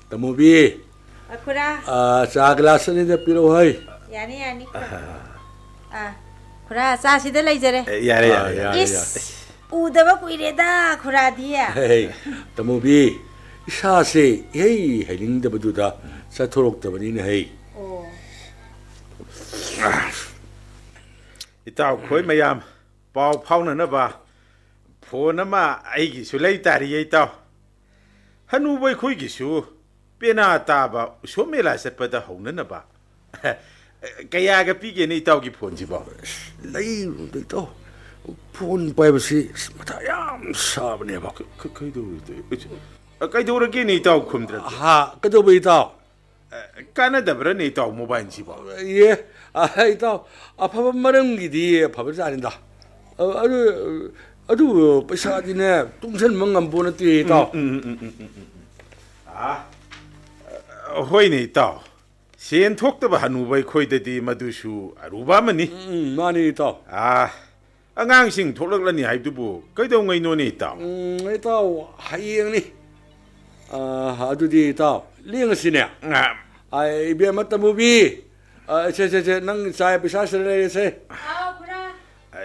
ꯇꯃꯣꯕꯤ ꯈꯨꯔꯥ ꯆꯥ ꯒ꯭ꯂꯥꯁ ꯑꯅꯤꯗ ꯄꯤꯔꯛꯑꯣ ꯍꯩ ꯌꯥꯅꯤ ꯈꯨꯔꯥ ꯆꯥꯁꯤꯗ ꯂꯩꯖꯔꯦ ꯌꯥꯔꯦ ꯏꯁ ꯎꯗꯕ ꯀꯨꯏꯔꯦꯗ ꯈꯨꯔꯥꯗꯤ ꯇꯃꯣꯕꯤ ꯏꯁꯥꯁꯦ ꯏꯍꯩ ꯍꯩꯅꯤꯡꯗꯕꯗꯨꯗ ꯆꯠꯊꯣꯔꯛꯇꯕꯅꯤꯅ ꯍꯩ ꯏꯇꯥꯎ ꯈꯣꯏ ꯃꯌꯥꯝ ꯄꯥꯎ ꯐꯥꯎꯅꯅꯕ ꯐꯣꯟ ꯑꯃ ꯑꯩꯒꯤꯁꯨ ꯂꯩ ꯇꯥꯔꯤꯌꯦ ꯏꯇꯥꯎ ꯍꯅꯨꯕ ꯑꯩꯈꯣꯏꯒꯤꯁꯨ ꯄꯦꯅꯥ ꯇꯥꯕ ꯎꯁꯣꯞ ꯃꯦꯂꯥ ꯆꯠꯄꯗ ꯍꯧꯅꯅꯕ ꯀꯌꯥꯒ ꯄꯤꯒꯦꯅꯦ ꯏꯇꯥꯎꯒꯤ ꯐꯣꯟꯁꯤꯕꯣ ꯂꯩꯔꯨꯗ ꯏꯇꯥꯎ ꯐꯣꯟ ꯄꯥꯏꯕꯁꯤ ꯃꯊꯥ ꯌꯥꯝ ꯁꯥꯕꯅꯦꯕ ꯀꯩꯗꯧꯔꯒꯦꯅꯦ ꯏꯇꯥꯎ ꯈꯨꯝꯗ꯭ꯔꯒꯦ ꯀꯩꯗꯧꯕ ꯏꯇꯥꯎ ꯀꯥꯟꯅꯗꯕ꯭ꯔꯅꯦ ꯏꯇꯥꯎ ꯃꯣꯕꯥꯏꯜꯁꯤꯕꯣ ꯏꯇꯥꯎ ꯑꯐꯕ ꯃꯔꯝꯒꯤꯗꯤ ꯑꯐꯕ ꯖꯥꯠꯅꯤꯗ ꯑꯗꯨ ꯄꯩꯁꯥꯗꯤꯅꯦ ꯇꯨꯡꯁꯟꯕ ꯉꯝꯕꯣ ꯅꯠꯇꯦ ꯏꯇꯥꯎ ꯍꯣꯏꯅꯦ ꯏꯇꯥꯎ ꯁꯦꯟ ꯊꯣꯛꯇꯕ ꯍꯅꯨꯕ ꯑꯩꯈꯣꯏꯗꯗꯤ ꯃꯗꯨꯁꯨ ꯑꯔꯨꯕ ꯑꯃꯅꯤ ꯃꯥꯅꯤ ꯏꯇꯥꯎ ꯑꯉꯥꯡꯁꯤꯡ ꯊꯣꯛꯂꯛꯂꯅꯤ ꯍꯥꯏꯕꯗꯨꯕꯨ ꯀꯩꯗꯧꯉꯩꯅꯣꯅꯦ ꯏꯇꯥꯎ ꯏꯇꯥꯎ ꯍꯌꯦꯡꯅꯤ ꯑꯗꯨꯗꯤ ꯏꯇꯥꯎ ꯂꯦꯡꯉꯁꯤꯅꯦ 이베마 따무비 ꯅꯪ ꯆꯥꯏ ꯄꯩꯁꯥ ꯁꯤꯗ ꯂꯩꯔꯦꯁꯦ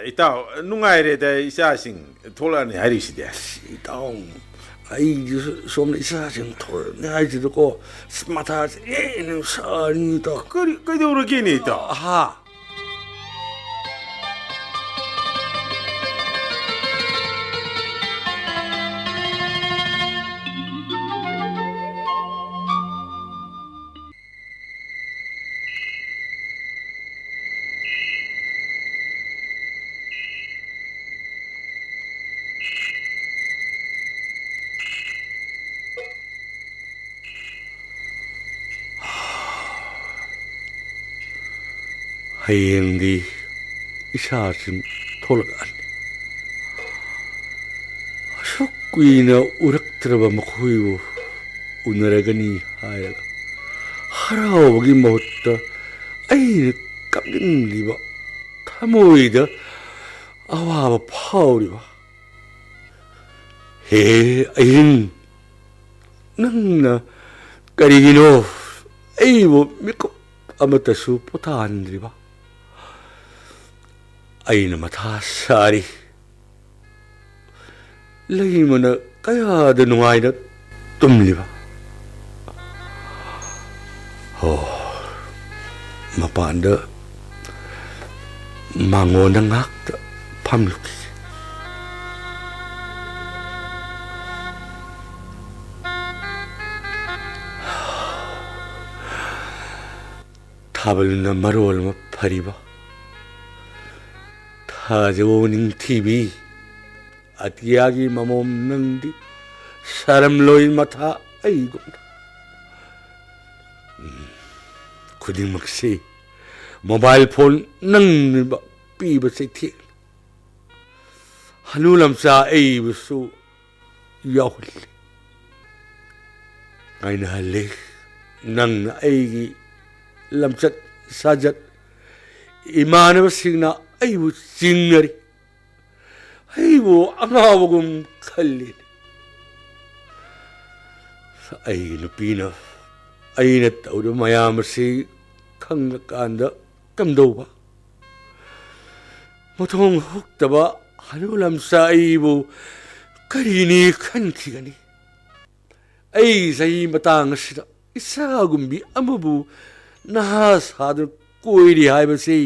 ꯏꯇꯥꯎ ꯅꯨꯡꯉꯥꯏꯔꯦꯗ ꯏꯆꯥꯁꯤꯡ ꯊꯣꯛꯂꯛꯑꯅꯤ ꯍꯥꯏꯔꯤꯁꯤꯗꯤ ꯏꯇꯥꯎ ꯑꯩꯁꯨ ꯁꯣꯝꯗ ꯏꯆꯥꯁꯤꯡ ꯊꯣꯛꯂꯛꯑꯅꯤ ꯍꯥꯏꯁꯤꯗꯀꯣ ꯃꯊꯥꯁꯦ ꯍꯦꯟꯅ ꯁꯥꯔꯅꯤ ꯏꯇꯥꯎ ꯀꯩꯗꯧꯔꯒꯦꯅꯦ ꯏꯇꯥꯎ ꯍꯌꯦꯡꯗꯤ ꯏꯁꯥꯁꯤꯡ ꯊꯣꯛꯂꯛꯑꯅꯤ ꯑꯁꯨꯛ ꯀꯨꯏꯅ ꯎꯔꯛꯇ꯭ꯔꯕ ꯃꯈꯣꯏꯕꯨ ꯎꯅꯔꯒꯅꯤ ꯍꯥꯏꯔꯒ ꯍꯔꯥꯎꯕꯒꯤ ꯃꯍꯨꯠꯇ ꯑꯩꯅ ꯀꯞꯅꯤꯡꯂꯤꯕ ꯊꯃꯣꯏꯗ ꯑꯋꯥꯕ ꯐꯥꯎꯔꯤꯕ ꯍꯦ ꯑꯍꯤꯡ ꯅꯪꯅ ꯀꯔꯤꯒꯤꯅꯣ ꯑꯩꯕꯨ ꯃꯤꯀꯨꯞ ꯑꯃꯠꯇꯁꯨ ꯄꯣꯊꯥꯍꯟꯗ꯭ꯔꯤꯕ ꯑꯩꯅ ꯃꯊꯥ ꯁꯥꯔꯤ ꯂꯩꯃꯅ ꯀꯌꯥꯗ ꯅꯨꯡꯉꯥꯏꯅ ꯇꯨꯝꯂꯤꯕ ꯃꯄꯥꯟꯗ ꯃꯉꯣꯟꯗ ꯉꯥꯛꯇ ꯐꯝꯂꯨꯈꯤ ꯊꯥꯕꯜꯅ ꯃꯔꯣꯜ ꯑꯃ ꯐꯔꯤꯕ ꯊꯥꯖꯧ ꯅꯤꯡꯊꯤꯕꯤ ꯑꯇꯤꯌꯥꯒꯤ ꯃꯃꯣꯝ ꯅꯪꯗꯤ ꯁꯥꯔꯝꯂꯣꯏ ꯃꯊꯥ ꯑꯩꯒꯨꯝꯅ ꯈꯨꯗꯤꯡꯃꯛꯁꯤ ꯃꯣꯕꯥꯏꯜ ꯐꯣꯟ ꯅꯪꯅꯕ ꯄꯤꯕ ꯆꯩꯊꯦꯡ ꯍꯅꯨ ꯂꯝꯆꯥ ꯑꯩꯕꯨꯁꯨ ꯌꯥꯎꯍꯜꯂꯤ ꯉꯥꯏꯅꯍꯜꯂꯤ ꯅꯪꯅ ꯑꯩꯒꯤ ꯂꯝꯆꯠ ꯁꯥꯖꯠ ꯏꯃꯥꯟꯅꯕꯁꯤꯡꯅ ꯑꯩꯕꯨ ꯆꯤꯡꯅꯔꯤ ꯑꯩꯕꯨ ꯑꯉꯥꯎꯕꯒꯨꯝ ꯈꯜꯂꯤ ꯑꯩꯒꯤ ꯅꯨꯄꯤꯅ ꯑꯩꯅ ꯇꯧꯔꯤꯕ ꯃꯌꯥꯝ ꯑꯁꯤ ꯈꯪꯂꯀꯥꯟꯗ ꯀꯝꯗꯧꯕ ꯃꯊꯣꯡ ꯍꯨꯛꯇꯕ ꯍꯅꯨ ꯂꯝꯆꯥ ꯑꯩꯕꯨ ꯀꯔꯤꯅꯤ ꯈꯟꯈꯤꯒꯅꯤ ꯑꯩ ꯆꯍꯤ ꯃꯇꯥꯡ ꯑꯁꯤꯗ ꯏꯆꯥꯒꯨꯝꯕꯤ ꯑꯃꯕꯨ ꯅꯍꯥ ꯁꯥꯗꯨꯅ ꯀꯣꯏꯔꯤ ꯍꯥꯏꯕꯁꯤ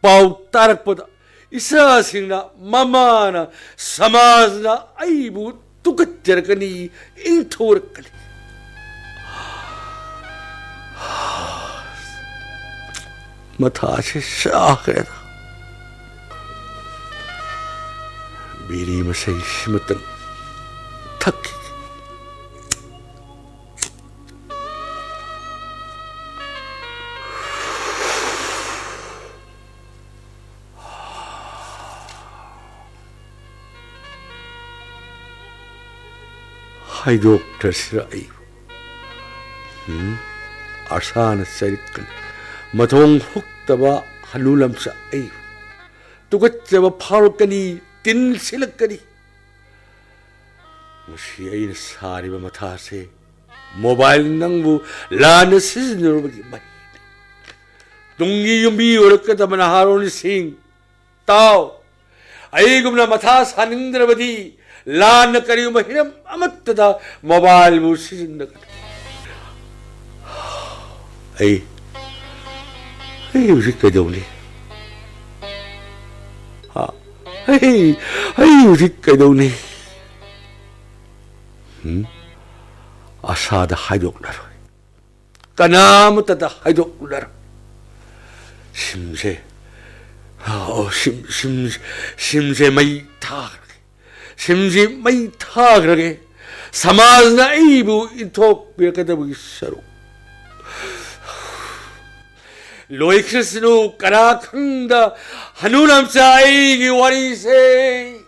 ꯄꯥꯎ ꯇꯥꯔꯛꯄꯗ ꯏꯆꯥꯁꯤꯡꯅ ꯃꯃꯥꯅ ꯁꯃꯥꯖꯅ ꯑꯩꯕꯨ ꯇꯨꯀꯠꯆꯔꯛꯀꯅꯤ ꯏꯟꯊꯣꯔꯛꯀꯅꯤ ꯃꯊꯥꯁꯤ ꯁꯥꯈ꯭ꯔꯦꯗ ꯕꯤꯔꯤ ꯃꯁꯩꯁꯤꯃꯇꯪ ꯊꯛꯈꯤ 하이독터스라 아이고 아사나 셀건 마통 훅다바 할룰람사 아이고 뚜갓자바 파울까니 딘실까니 무시 아이는 사리바 마타세 모바일 낭부 라는 시즌으로밖에 마이 동기 용비 어렵겠다만 하로니 싱 따오 아이금나 마타 사능들어버디 라는 거리고 히람 아무것도다 모바일 무시진다 에이 우리 거도니 에이 우리 거도니 아사다 하이독나로 까나무따다 하이독나로 심세 심세 마이 타 심지 마이 타 그러게 사마즈나 이부 인톡 비렇게다 보기 싫어 로이 크리스노 까라 캉다 하누남사 이기 와리세